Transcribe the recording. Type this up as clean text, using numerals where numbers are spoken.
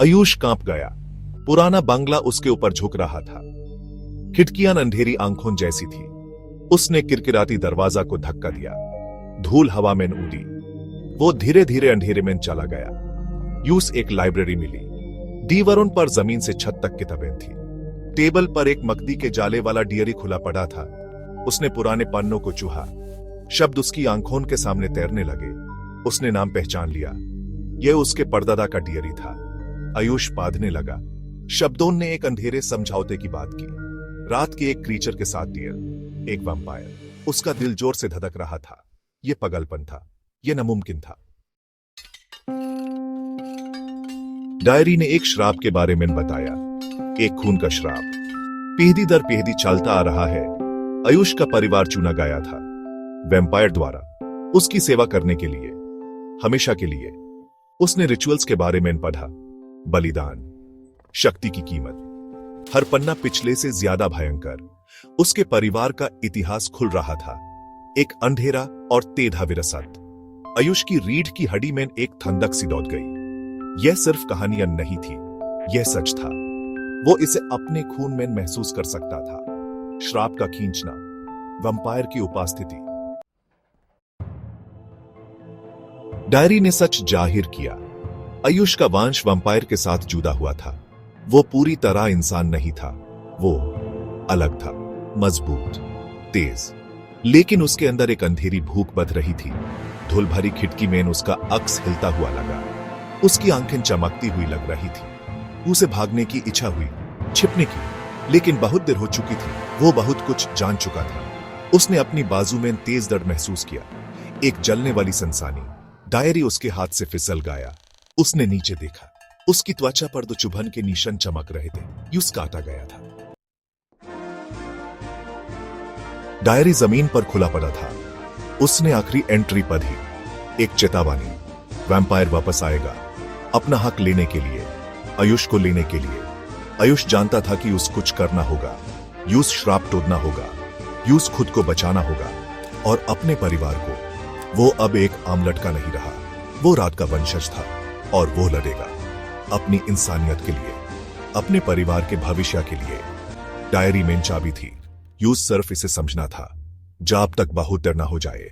आयुष कांप गया। पुराना बंगला उसके ऊपर झुक रहा था। खिड़कियां अंधेरी आंखों जैसी थी। उसने किरकिराती दरवाजा को धक्का दिया। धूल हवा में उड़ी। वो धीरे धीरे अंधेरे में चला गया। यूस एक लाइब्रेरी मिली। दीवारों पर जमीन से छत तक किताबें थी। टेबल पर एक मकदी के जाले वाला डियरी खुला पड़ा था। उसने पुराने पन्नों को चूहा। शब्द उसकी आंखों के सामने तैरने लगे। उसने नाम पहचान लिया। यह उसके परदादा का डियरी था। आयुष बांधने लगा। शब्दों ने एक अंधेरे समझौते की बात की। रात के एक क्रीचर के साथ डियर, एक वैम्पायर। उसका दिल जोर से धड़क रहा था। यह पगलपन था। यह नामुमकिन था। डायरी ने एक श्राप के बारे में बताया। एक खून का श्राप पीढ़ी दर पीढ़ी चलता आ रहा है। आयुष का परिवार चुना गया था वैम्पायर द्वारा, उसकी सेवा करने के लिए, हमेशा के लिए। उसने रिचुअल्स के बारे में पढ़ा। बलिदान, शक्ति की कीमत। हर पन्ना पिछले से ज्यादा भयंकर। उसके परिवार का इतिहास खुल रहा था। एक अंधेरा और तेधा विरासत। आयुष की रीढ़ की हड्डी में एक ठंडक सी दौड़ गई। यह सिर्फ कहानियां नहीं थी, यह सच था। वो इसे अपने खून में महसूस कर सकता था। श्राप का खींचना, वैम्पायर की उपस्थिति। डायरी ने सच जाहिर किया। आयुष का वंश वैम्पायर के साथ जुड़ा हुआ था। वो पूरी तरह इंसान नहीं था। वो अलग था, मजबूत, तेज, लेकिन उसके अंदर एक अंधेरी भूख बध रही थी। धूल भरी खिड़की में उसका अक्स हिलता हुआ लगा। उसकी आंखें चमकती हुई लग रही थी। उसे भागने की इच्छा हुई, छिपने की, लेकिन बहुत देर हो चुकी थी। वो बहुत कुछ जान चुका था। उसने अपनी बाजू में तेज दर्द महसूस किया, एक जलने वाली सनसानी। डायरी उसके हाथ से फिसल गया। उसने नीचे देखा। उसकी त्वचा पर दो चुभन के निशान चमक रहे थे। यूस काटा गया था। डायरी जमीन पर खुला पड़ा था। उसने आखिरी एंट्री पढ़ी। एक चेतावनी, वैम्पायर वापस आएगा, अपना हक लेने के लिए, आयुष को लेने के लिए। आयुष जानता था कि उसे कुछ करना होगा। यूस श्राप तोड़ना होगा। यूस खुद को बचाना होगा और अपने परिवार को। वो अब एक आम लड़का नहीं रहा। वो रात का वंशज था और वो लड़ेगा अपनी इंसानियत के लिए, अपने परिवार के भविष्य के लिए। डायरी में चाबी थी। यूस सिर्फ इसे समझना था, जब तक बहुत देर न हो जाए।